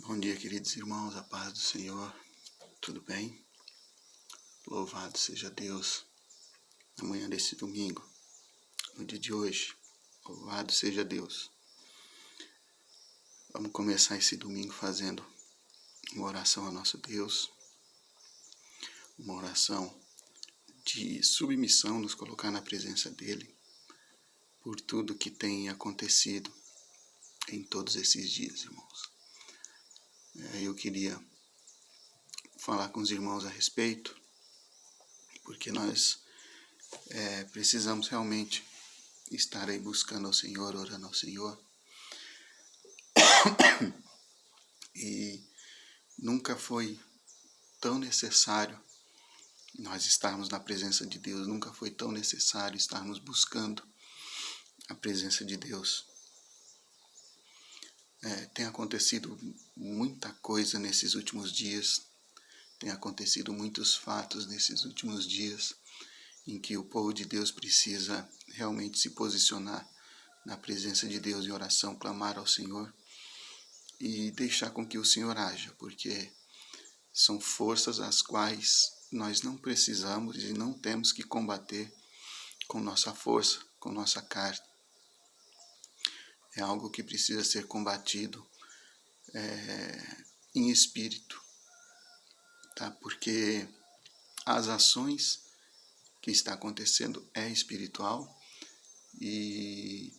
Bom dia, queridos irmãos, a paz do Senhor, tudo bem? Louvado seja Deus, na manhã desse domingo, no dia de hoje, louvado seja Deus. Vamos começar esse domingo fazendo uma oração a nosso Deus, uma oração de submissão, nos colocar na presença dEle, por tudo que tem acontecido em todos esses dias, irmãos. Eu queria falar com os irmãos a respeito, porque nós precisamos realmente estar aí buscando ao Senhor, orando ao Senhor. E nunca foi tão necessário nós estarmos na presença de Deus, nunca foi tão necessário estarmos buscando a presença de Deus. Tem acontecido muita coisa nesses últimos dias, tem acontecido muitos fatos nesses últimos dias, em que o povo de Deus precisa realmente se posicionar na presença de Deus em oração, clamar ao Senhor e deixar com que o Senhor haja, porque são forças as quais nós não precisamos e não temos que combater com nossa força, com nossa carne. É algo que precisa ser combatido em espírito, tá? Porque as ações que está acontecendo é espiritual e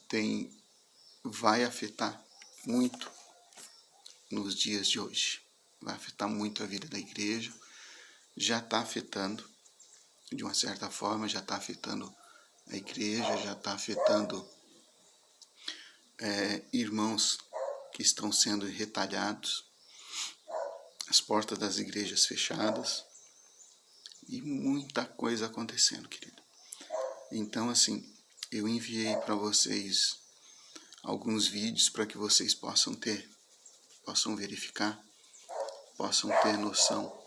vai afetar muito nos dias de hoje. Vai afetar muito a vida da igreja, já está afetando, de uma certa forma, já está afetando a igreja, já está afetando irmãos que estão sendo retalhados, as portas das igrejas fechadas e muita coisa acontecendo, querido. Então, assim, eu enviei para vocês alguns vídeos para que vocês possam verificar, possam ter noção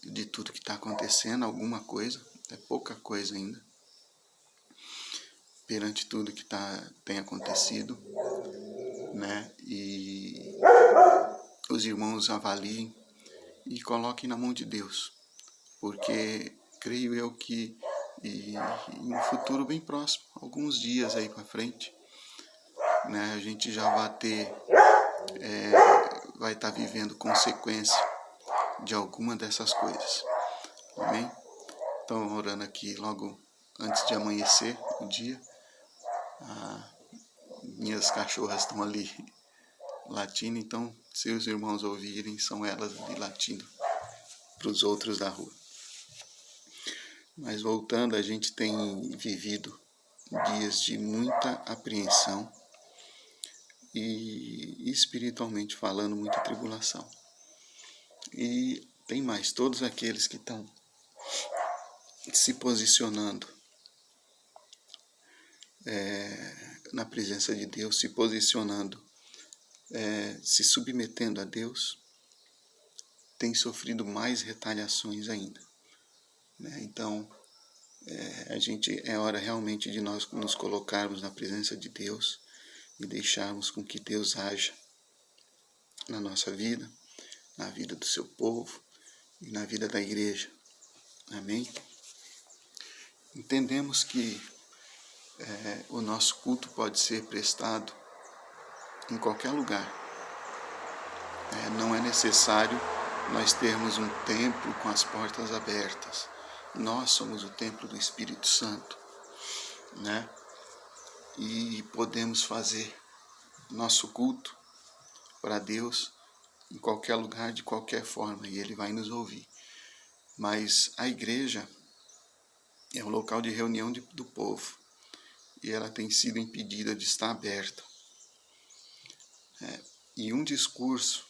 de tudo que está acontecendo, alguma coisa, é pouca coisa ainda, perante tudo que tem acontecido, né? E os irmãos avaliem e coloquem na mão de Deus, porque creio eu que em um futuro bem próximo, alguns dias aí para frente, né, a gente já vai estar vivendo consequência de alguma dessas coisas, amém? Então, orando aqui logo antes de amanhecer o dia, minhas cachorras estão ali latindo, então se os irmãos ouvirem, são elas ali latindo para os outros da rua. Mas voltando, a gente tem vivido dias de muita apreensão e espiritualmente falando, muita tribulação. E tem mais, todos aqueles que estão se posicionando na presença de Deus, se posicionando, se submetendo a Deus, tem sofrido mais retaliações ainda, né? Então, é hora realmente de nós nos colocarmos na presença de Deus e deixarmos com que Deus haja na nossa vida, na vida do seu povo e na vida da igreja. Amém? Entendemos que o nosso culto pode ser prestado em qualquer lugar. Não é necessário nós termos um templo com as portas abertas. Nós somos o templo do Espírito Santo, né? E podemos fazer nosso culto para Deus em qualquer lugar, de qualquer forma, e Ele vai nos ouvir. Mas a igreja é um local de reunião do povo, e ela tem sido impedida de estar aberta. E um discurso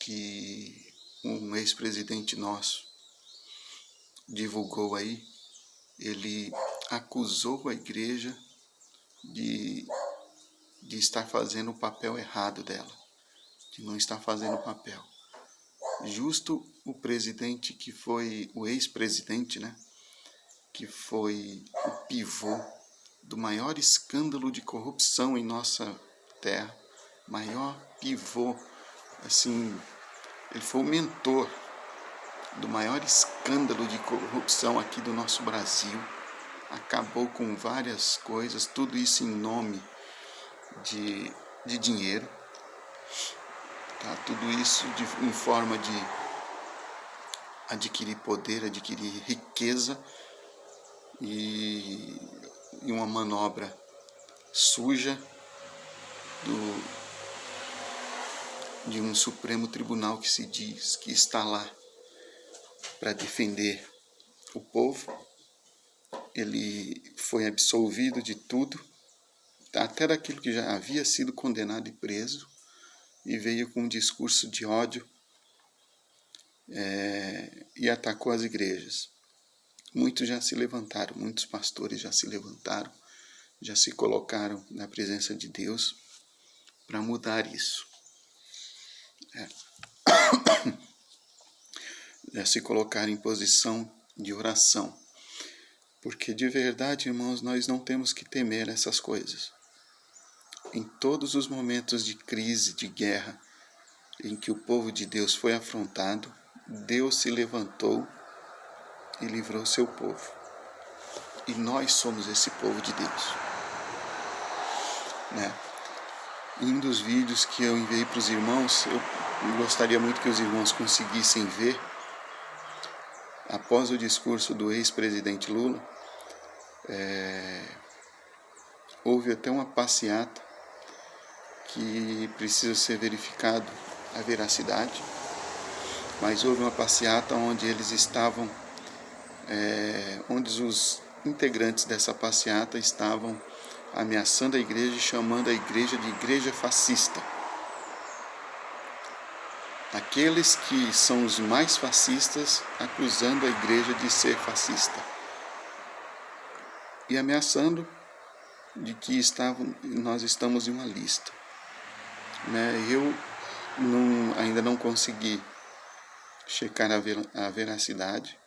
que um ex-presidente nosso divulgou aí, ele acusou a igreja de estar fazendo o papel errado dela, de não estar fazendo o papel. Justo o presidente que foi, o ex-presidente, né, que foi o pivô do maior escândalo de corrupção em nossa terra, maior pivô, assim, ele foi o mentor do maior escândalo de corrupção aqui do nosso Brasil. Acabou com várias coisas, tudo isso em nome de dinheiro, tá? Tudo isso em forma de adquirir poder, adquirir riqueza e uma manobra suja de um Supremo Tribunal que se diz que está lá para defender o povo. Ele foi absolvido de tudo, até daquilo que já havia sido condenado e preso, e veio com um discurso de ódio e atacou as igrejas. Muitos já se levantaram, muitos pastores já se levantaram, já se colocaram na presença de Deus para mudar isso. Já se colocaram em posição de oração. Porque de verdade, irmãos, nós não temos que temer essas coisas. Em todos os momentos de crise, de guerra, em que o povo de Deus foi afrontado, Deus se levantou e livrou seu povo. E nós somos esse povo de Deus. Né? Em um dos vídeos que eu enviei para os irmãos, eu gostaria muito que os irmãos conseguissem ver, após o discurso do ex-presidente Lula, houve até uma passeata que precisa ser verificado a veracidade, mas houve uma passeata onde eles estavam, onde os integrantes dessa passeata estavam ameaçando a igreja e chamando a igreja de igreja fascista. Aqueles que são os mais fascistas acusando a igreja de ser fascista e ameaçando de que nós estamos em uma lista. Eu ainda não consegui checar a veracidade,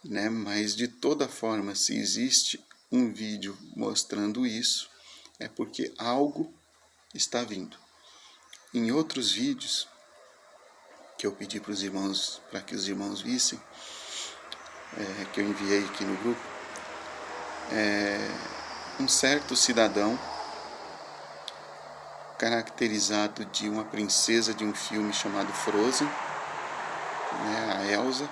mas de toda forma, se existe um vídeo mostrando isso, é porque algo está vindo. Em outros vídeos que eu pedi para os irmãos, para que os irmãos vissem, que eu enviei aqui no grupo, um certo cidadão caracterizado de uma princesa de um filme chamado Frozen, a Elsa.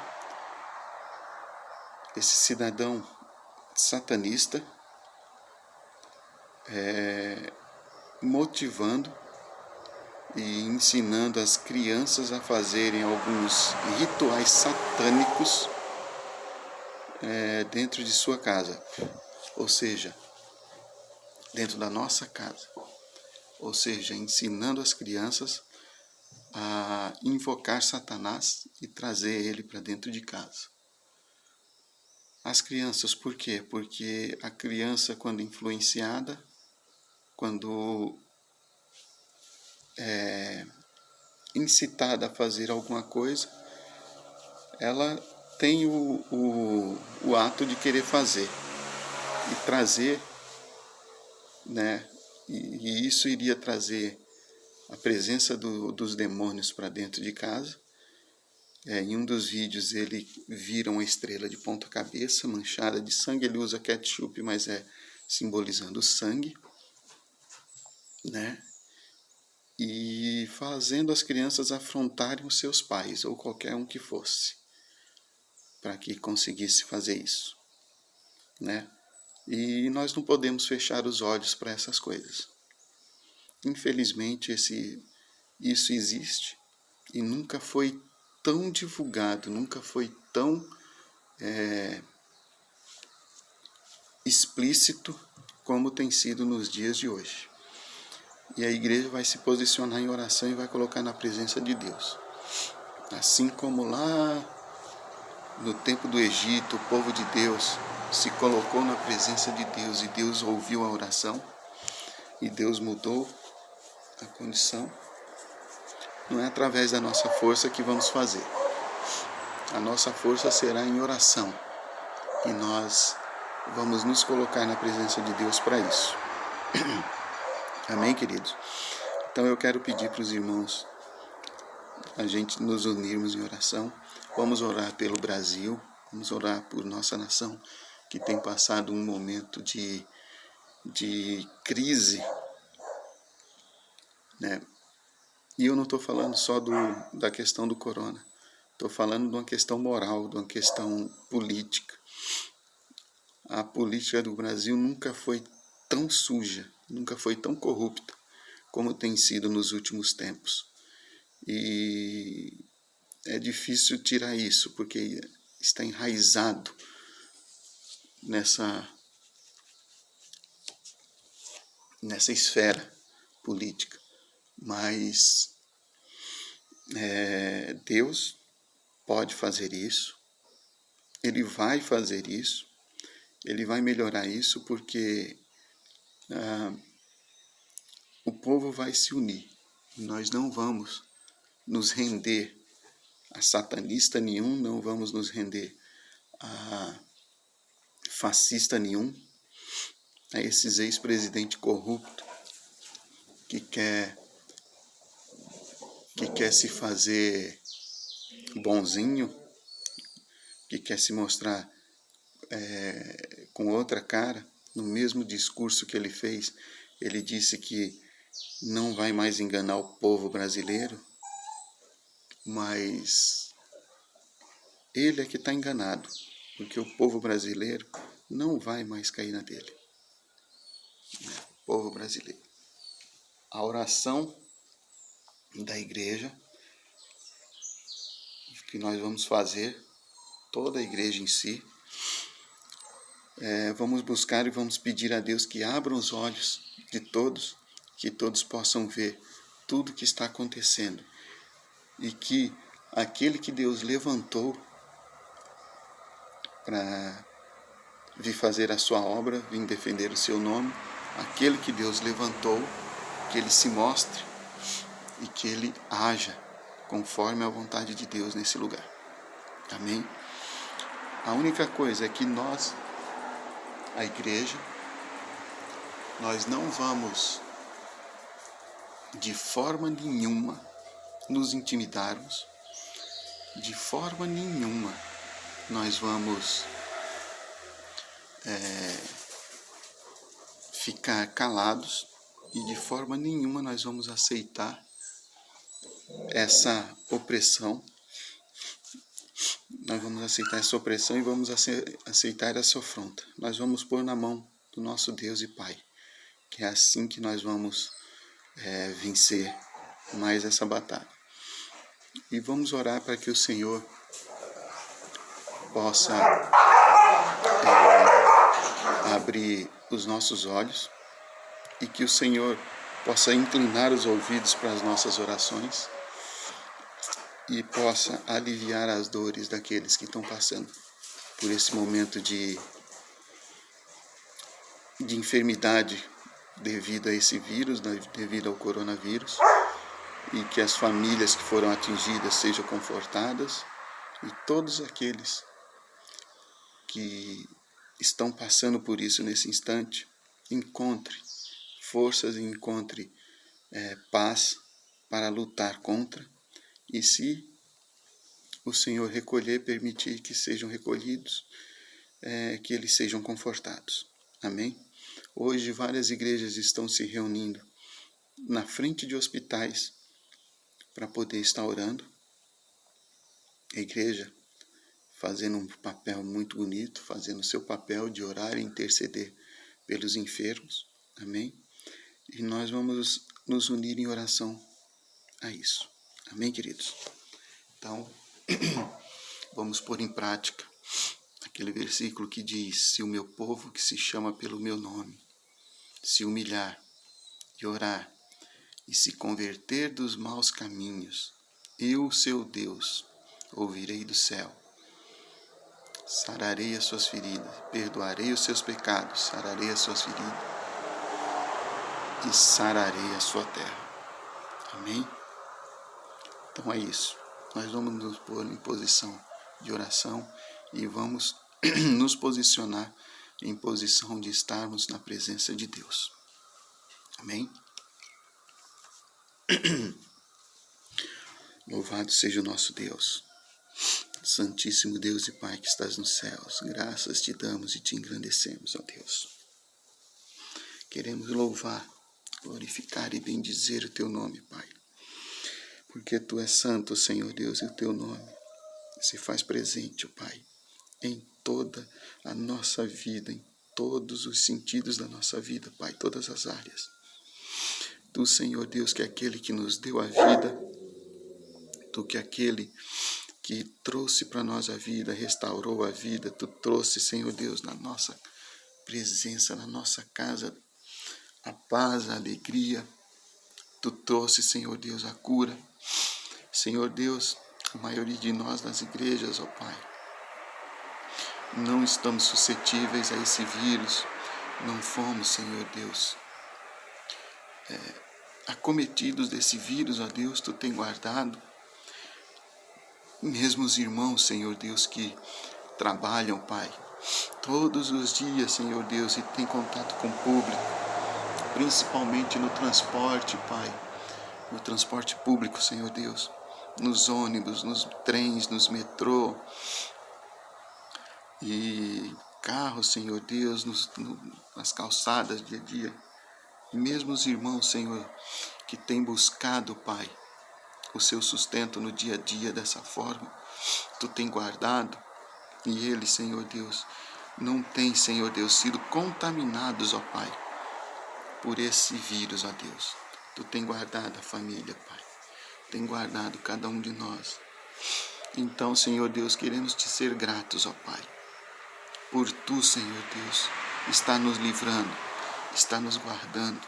Esse cidadão satanista motivando e ensinando as crianças a fazerem alguns rituais satânicos dentro de sua casa, ou seja, dentro da nossa casa, ou seja, ensinando as crianças a invocar Satanás e trazer ele para dentro de casa. As crianças, por quê? Porque a criança, quando influenciada, quando incitada a fazer alguma coisa, ela tem o ato de querer fazer e trazer, e isso iria trazer a presença dos demônios para dentro de casa. Em um dos vídeos ele vira uma estrela de ponta cabeça, manchada de sangue. Ele usa ketchup, mas simbolizando o sangue, e fazendo as crianças afrontarem os seus pais, ou qualquer um que fosse, para que conseguisse fazer isso, E nós não podemos fechar os olhos para essas coisas. Infelizmente, isso existe e nunca foi tão divulgado, nunca foi tão explícito como tem sido nos dias de hoje. E a igreja vai se posicionar em oração e vai colocar na presença de Deus. Assim como lá no tempo do Egito, o povo de Deus se colocou na presença de Deus e Deus ouviu a oração e Deus mudou a condição. Não é através da nossa força que vamos fazer. A nossa força será em oração e nós vamos nos colocar na presença de Deus para isso. Amém, queridos? Então eu quero pedir para os irmãos a gente nos unirmos em oração. Vamos orar pelo Brasil, vamos orar por nossa nação, que tem passado um momento de crise, né? E eu não estou falando só da questão do corona, estou falando de uma questão moral, de uma questão política. A política do Brasil nunca foi tão suja, nunca foi tão corrupta como tem sido nos últimos tempos. E é difícil tirar isso, porque está enraizado nessa esfera política. Mas Deus pode fazer isso, Ele vai fazer isso, Ele vai melhorar isso, porque o povo vai se unir. Nós não vamos nos render a satanista nenhum, não vamos nos render a fascista nenhum, a esses ex-presidentes corruptos que quer se fazer bonzinho, que quer se mostrar com outra cara. No mesmo discurso que ele fez, ele disse que não vai mais enganar o povo brasileiro, mas ele é que está enganado, porque o povo brasileiro não vai mais cair na dele. O povo brasileiro. A oração da igreja que nós vamos fazer, toda a igreja em si, vamos buscar e vamos pedir a Deus que abra os olhos de todos, que todos possam ver tudo que está acontecendo e que aquele que Deus levantou para vir fazer a sua obra, vir defender o seu nome, aquele que Deus levantou, que ele se mostre e que ele haja conforme a vontade de Deus nesse lugar. Amém? A única coisa é que nós, a igreja, nós não vamos de forma nenhuma nos intimidarmos, de forma nenhuma nós vamos ficar calados e de forma nenhuma nós vamos aceitar essa opressão. Nós vamos aceitar essa opressão e vamos aceitar essa afronta. Nós vamos pôr na mão do nosso Deus e Pai, que é assim que nós vamos vencer mais essa batalha. E vamos orar para que o Senhor possa abrir os nossos olhos e que o Senhor possa inclinar os ouvidos para as nossas orações e possa aliviar as dores daqueles que estão passando por esse momento de enfermidade devido a esse vírus, devido ao coronavírus, e que as famílias que foram atingidas sejam confortadas e todos aqueles que estão passando por isso nesse instante encontre forças e encontre paz para lutar contra. E se o Senhor recolher, permitir que sejam recolhidos, que eles sejam confortados. Amém? Hoje várias igrejas estão se reunindo na frente de hospitais para poder estar orando. A igreja fazendo um papel muito bonito, fazendo o seu papel de orar e interceder pelos enfermos. Amém? E nós vamos nos unir em oração a isso. Amém, queridos? Então, vamos pôr em prática aquele versículo que diz: se o meu povo que se chama pelo meu nome se humilhar e orar e se converter dos maus caminhos, eu, seu Deus, ouvirei do céu, sararei as suas feridas, perdoarei os seus pecados, sararei as suas feridas e sararei a sua terra. Amém? Então é isso. Nós vamos nos pôr em posição de oração e vamos nos posicionar em posição de estarmos na presença de Deus. Amém? Louvado seja o nosso Deus. Santíssimo Deus e Pai que estás nos céus, graças te damos e te engrandecemos, ó Deus. Queremos louvar, glorificar e bendizer o teu nome, Pai. Porque tu és santo, Senhor Deus, e o teu nome se faz presente, ó Pai, em toda a nossa vida, em todos os sentidos da nossa vida, Pai, todas as áreas. Tu, Senhor Deus, que é aquele que nos deu a vida, tu que é aquele que trouxe para nós a vida, restaurou a vida, tu trouxe, Senhor Deus, na nossa presença, na nossa casa, a paz, a alegria, tu trouxe, Senhor Deus, a cura. Senhor Deus, a maioria de nós nas igrejas, ó Pai, não estamos suscetíveis a esse vírus, não fomos, Senhor Deus, acometidos desse vírus, ó Deus, tu tem guardado. Mesmo os irmãos, Senhor Deus, que trabalham, Pai, todos os dias, Senhor Deus, e tem contato com o público, principalmente no transporte, Pai, no transporte público, Senhor Deus, nos ônibus, nos trens, nos metrô e carros, Senhor Deus, nas calçadas dia a dia. E mesmo os irmãos, Senhor, que têm buscado, Pai, o seu sustento no dia a dia dessa forma, tu tem guardado, e eles, Senhor Deus, não têm, Senhor Deus, sido contaminados, ó Pai, por esse vírus, ó Deus. Tu tem guardado a família, Pai, tem guardado cada um de nós. Então, Senhor Deus, queremos te ser gratos, ó Pai, por tu, Senhor Deus, estar nos livrando, estar nos guardando,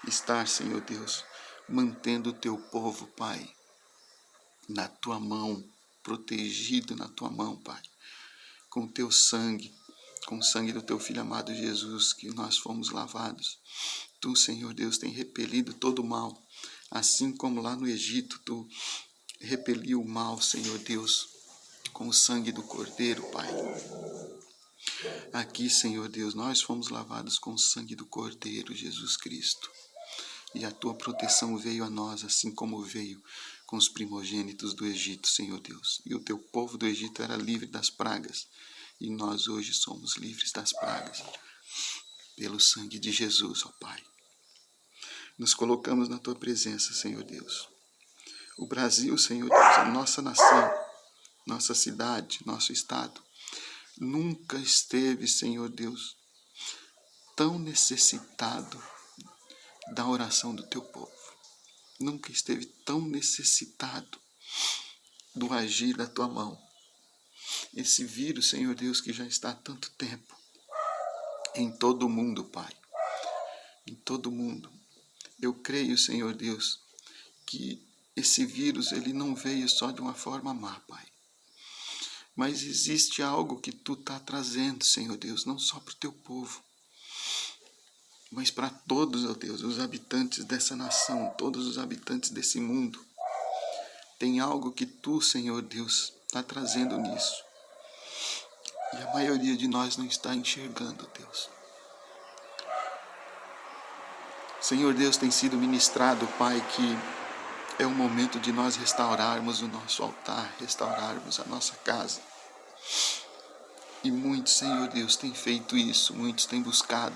estar, Senhor Deus, mantendo o teu povo, Pai, na tua mão, protegido na tua mão, Pai, com o teu sangue, com o sangue do teu Filho amado Jesus, que nós fomos lavados. Tu, Senhor Deus, tem repelido todo o mal, assim como lá no Egito, tu repeliu o mal, Senhor Deus, com o sangue do Cordeiro, Pai. Aqui, Senhor Deus, nós fomos lavados com o sangue do Cordeiro, Jesus Cristo. E a tua proteção veio a nós, assim como veio com os primogênitos do Egito, Senhor Deus. E o teu povo do Egito era livre das pragas. E nós hoje somos livres das pragas. Pelo sangue de Jesus, ó Pai. Nos colocamos na tua presença, Senhor Deus. O Brasil, Senhor Deus, a nossa nação, nossa cidade, nosso estado, nunca esteve, Senhor Deus, tão necessitado da oração do teu povo. Nunca esteve tão necessitado do agir da tua mão. Esse vírus, Senhor Deus, que já está há tanto tempo em todo o mundo, Pai. Em todo o mundo. Eu creio, Senhor Deus, que esse vírus ele não veio só de uma forma má, Pai. Mas existe algo que tu está trazendo, Senhor Deus, não só para o teu povo, mas para todos, ó Deus, os habitantes dessa nação, todos os habitantes desse mundo. Tem algo que tu, Senhor Deus, está trazendo nisso. E a maioria de nós não está enxergando, Deus. Senhor Deus, tem sido ministrado, Pai, que é o momento de nós restaurarmos o nosso altar, restaurarmos a nossa casa. E muitos, Senhor Deus, têm feito isso, muitos têm buscado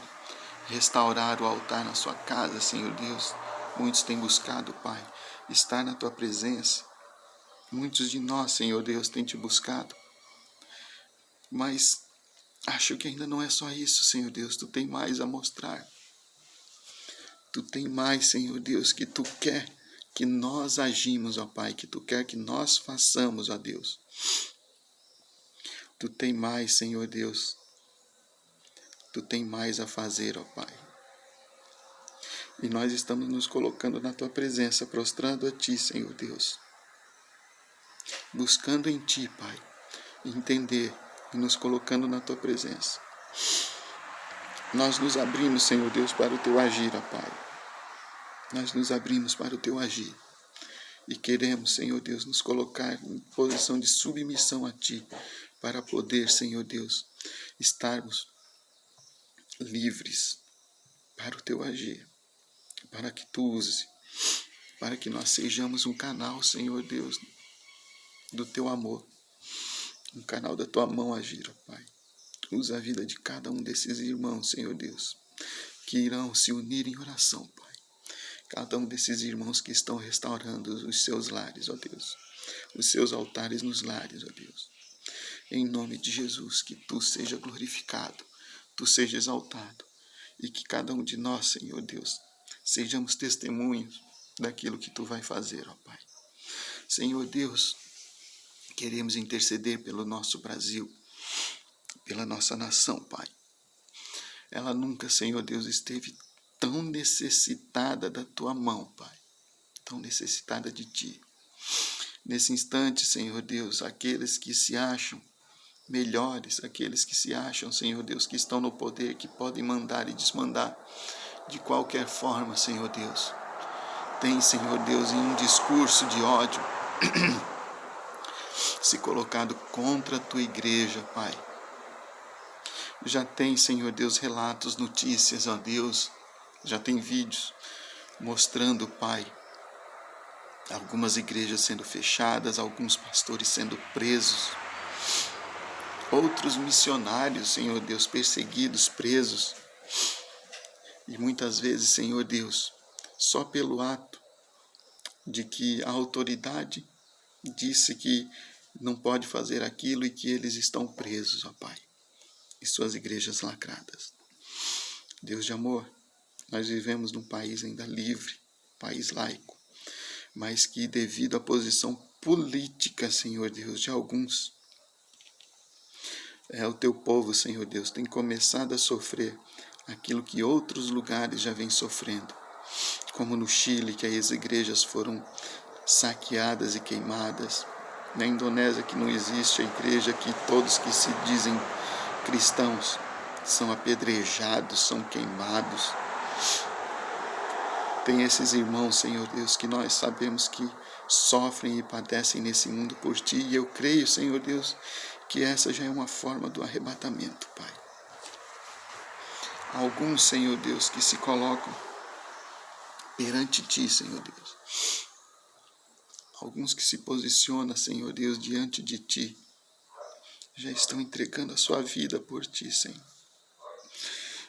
restaurar o altar na sua casa, Senhor Deus. Muitos têm buscado, Pai, estar na tua presença. Muitos de nós, Senhor Deus, têm te buscado. Mas acho que ainda não é só isso, Senhor Deus. Tu tem mais a mostrar. Tu tem mais, Senhor Deus, que tu quer que nós agimos, ó Pai, que tu quer que nós façamos, ó Deus. Tu tem mais, Senhor Deus. Tu tem mais a fazer, ó Pai. E nós estamos nos colocando na tua presença, prostrando a ti, Senhor Deus. Buscando em ti, Pai, entender e nos colocando na tua presença. Nós nos abrimos, Senhor Deus, para o teu agir, ó Pai. Nós nos abrimos para o teu agir. E queremos, Senhor Deus, nos colocar em posição de submissão a ti, para poder, Senhor Deus, estarmos livres para o teu agir, para que tu use para que nós sejamos um canal, Senhor Deus, do teu amor, um canal da tua mão agir, ó Pai. Usa a vida de cada um desses irmãos, Senhor Deus, que irão se unir em oração, Pai. Cada um desses irmãos que estão restaurando os seus lares, ó Deus, os seus altares nos lares, ó Deus. Em nome de Jesus, que tu seja glorificado, tu seja exaltado, e que cada um de nós, Senhor Deus, sejamos testemunhos daquilo que tu vai fazer, ó Pai. Senhor Deus, queremos interceder pelo nosso Brasil, pela nossa nação, Pai. Ela nunca, Senhor Deus, esteve tão necessitada da tua mão, Pai, tão necessitada de ti. Nesse instante, Senhor Deus, aqueles que se acham melhores, aqueles que se acham, Senhor Deus, que estão no poder, que podem mandar e desmandar de qualquer forma, Senhor Deus, tem, Senhor Deus, em um discurso de ódio se colocado contra a tua igreja, Pai. Já tem, Senhor Deus, relatos, notícias, ó Deus, já tem vídeos mostrando, Pai, algumas igrejas sendo fechadas, alguns pastores sendo presos, outros missionários, Senhor Deus, perseguidos, presos. E muitas vezes, Senhor Deus, só pelo ato de que a autoridade disse que não pode fazer aquilo e que eles estão presos, ó Pai, e suas igrejas lacradas. Deus de amor, nós vivemos num país ainda livre, país laico, mas que devido à posição política, Senhor Deus, de alguns, o teu povo, Senhor Deus, tem começado a sofrer aquilo que outros lugares já vêm sofrendo, como no Chile, que as igrejas foram saqueadas e queimadas, na Indonésia, que não existe a igreja, que todos que se dizem cristãos são apedrejados, são queimados. Tem esses irmãos, Senhor Deus, que nós sabemos que sofrem e padecem nesse mundo por ti, e eu creio, Senhor Deus, que essa já é uma forma do arrebatamento, Pai. Alguns, Senhor Deus, que se colocam perante ti, Senhor Deus. Alguns que se posicionam, Senhor Deus, diante de ti, já estão entregando a sua vida por ti, Senhor.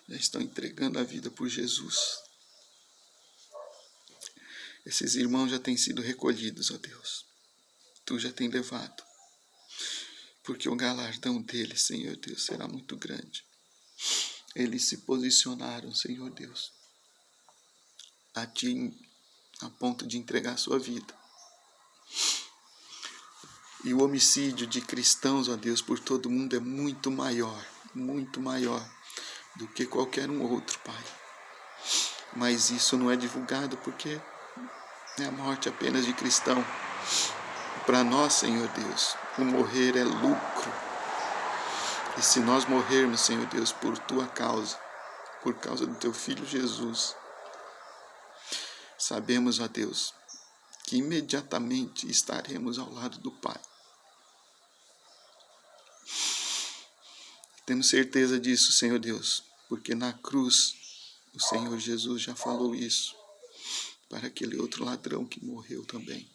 Já estão entregando a vida por Jesus. Esses irmãos já têm sido recolhidos, ó Deus. Tu já tem levado. Porque o galardão deles, Senhor Deus, será muito grande. Eles se posicionaram, Senhor Deus, a ti a ponto de entregar a sua vida. E o homicídio de cristãos, ó Deus, por todo o mundo é muito maior do que qualquer um outro, Pai. Mas isso não é divulgado porque é a morte apenas de cristão. Para nós, Senhor Deus, o morrer é lucro. E se nós morrermos, Senhor Deus, por tua causa, por causa do teu Filho Jesus, sabemos, ó Deus, que imediatamente estaremos ao lado do Pai. Temos certeza disso, Senhor Deus, porque na cruz o Senhor Jesus já falou isso para aquele outro ladrão que morreu também.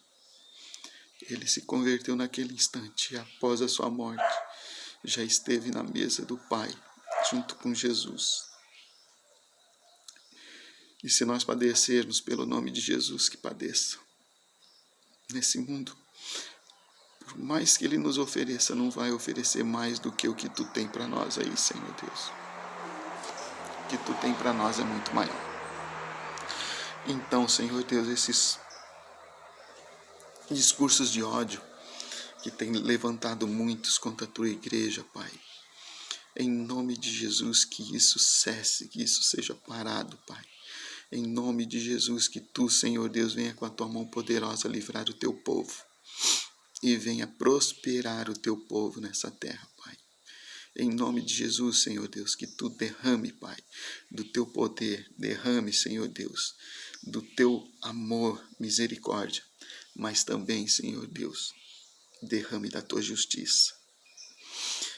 Ele se converteu naquele instante e após a sua morte já esteve na mesa do Pai junto com Jesus. E se nós padecermos pelo nome de Jesus, que padeça nesse mundo, por mais que Ele nos ofereça, não vai oferecer mais do que o que Tu tem para nós aí, Senhor Deus. O que Tu tem para nós é muito maior. Então, Senhor Deus, esses discursos de ódio que tem levantado muitos contra a Tua igreja, Pai, em nome de Jesus, que isso cesse, que isso seja parado, Pai. Em nome de Jesus, que Tu, Senhor Deus, venha com a Tua mão poderosa livrar o Teu povo. E venha prosperar o teu povo nessa terra, Pai. Em nome de Jesus, Senhor Deus, que tu derrame, Pai, do teu poder, derrame, Senhor Deus, do teu amor, misericórdia, mas também, Senhor Deus, derrame da tua justiça.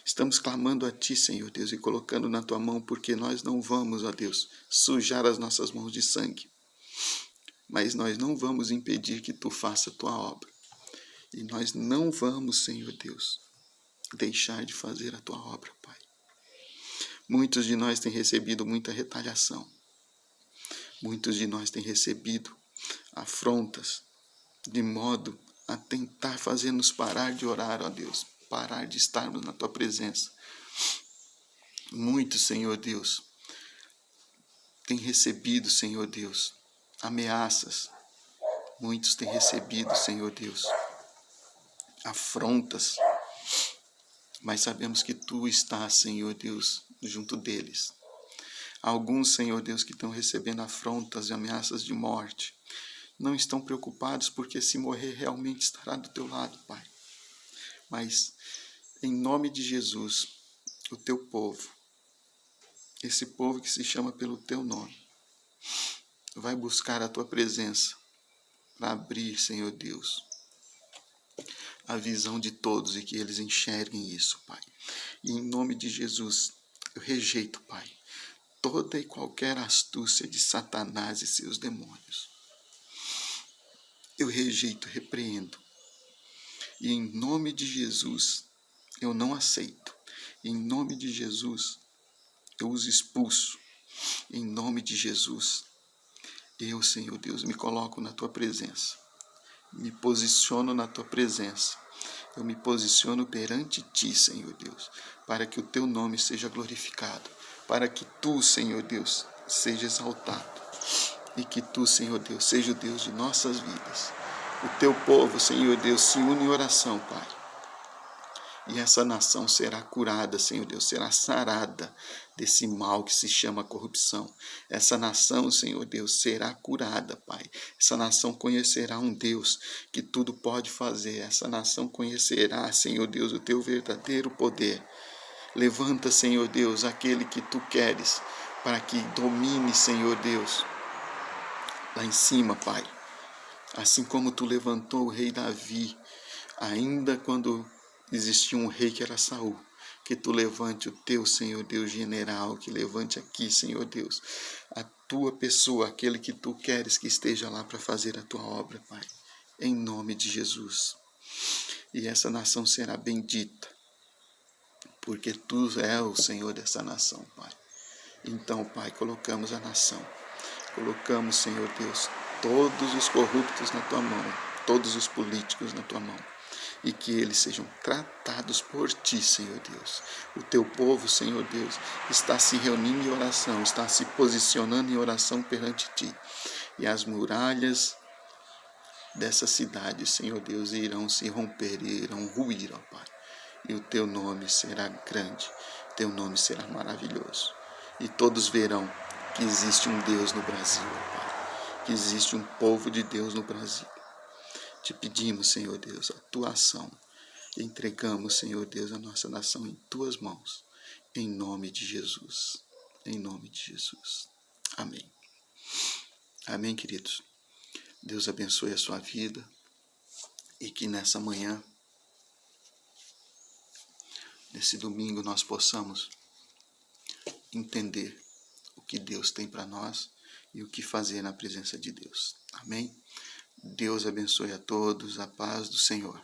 Estamos clamando a ti, Senhor Deus, e colocando na tua mão, porque nós não vamos, ó Deus, sujar as nossas mãos de sangue. mas nós não vamos impedir que tu faça a tua obra. E nós não vamos, Senhor Deus, deixar de fazer a tua obra, Pai. Muitos de nós têm recebido muita retaliação. Muitos de nós têm recebido afrontas, de modo a tentar fazer-nos parar de orar, ó Deus, parar de estarmos na tua presença. Muitos, Senhor Deus, têm recebido, Senhor Deus, ameaças. Muitos têm recebido, Senhor Deus, afrontas. Mas sabemos que tu estás, Senhor Deus, junto deles. Alguns, Senhor Deus, que estão recebendo afrontas e ameaças de morte, não estão preocupados porque se morrer realmente estará do teu lado, Pai. Mas, em nome de Jesus, o teu povo, esse povo que se chama pelo teu nome, vai buscar a tua presença para abrir, Senhor Deus, a visão de todos e que eles enxerguem isso, Pai. E em nome de Jesus, eu rejeito, Pai, toda e qualquer astúcia de Satanás e seus demônios. Eu rejeito, repreendo. E em nome de Jesus, eu não aceito. Em nome de Jesus, eu os expulso. Em nome de Jesus, eu, Senhor Deus, me coloco na tua presença. Me posiciono na tua presença. Eu me posiciono perante ti, Senhor Deus, para que o teu nome seja glorificado, para que tu, Senhor Deus, seja exaltado e que tu, Senhor Deus, seja o Deus de nossas vidas. O teu povo, Senhor Deus, se une em oração, Pai. E essa nação será curada, Senhor Deus, será sarada desse mal que se chama corrupção. Essa nação, Senhor Deus, será curada, Pai. Essa nação conhecerá um Deus que tudo pode fazer. Essa nação conhecerá, Senhor Deus, o teu verdadeiro poder. Levanta, Senhor Deus, aquele que tu queres, para que domine, Senhor Deus, lá em cima, Pai. Assim como tu levantou o rei Davi, ainda quando existia um rei que era Saul, que tu levante o teu, Senhor Deus, general, que levante aqui, Senhor Deus, a tua pessoa, aquele que tu queres que esteja lá para fazer a tua obra, Pai, em nome de Jesus. E essa nação será bendita, porque tu és o Senhor dessa nação, Pai. Então, Pai, colocamos a nação, colocamos, Senhor Deus, todos os corruptos na tua mão, todos os políticos na tua mão, e que eles sejam tratados por ti, Senhor Deus. O teu povo, Senhor Deus, está se reunindo em oração, está se posicionando em oração perante ti, e as muralhas dessa cidade, Senhor Deus, irão se romper, irão ruir, ó Pai, e o teu nome será grande, teu nome será maravilhoso, e todos verão que existe um Deus no Brasil, ó Pai, que existe um povo de Deus no Brasil. Te pedimos, Senhor Deus, a tua ação. Entregamos, Senhor Deus, a nossa nação em tuas mãos. Em nome de Jesus. Em nome de Jesus. Amém. Amém, queridos. Deus abençoe a sua vida e que nessa manhã, nesse domingo, nós possamos entender o que Deus tem para nós e o que fazer na presença de Deus. Amém? Deus abençoe a todos, a paz do Senhor.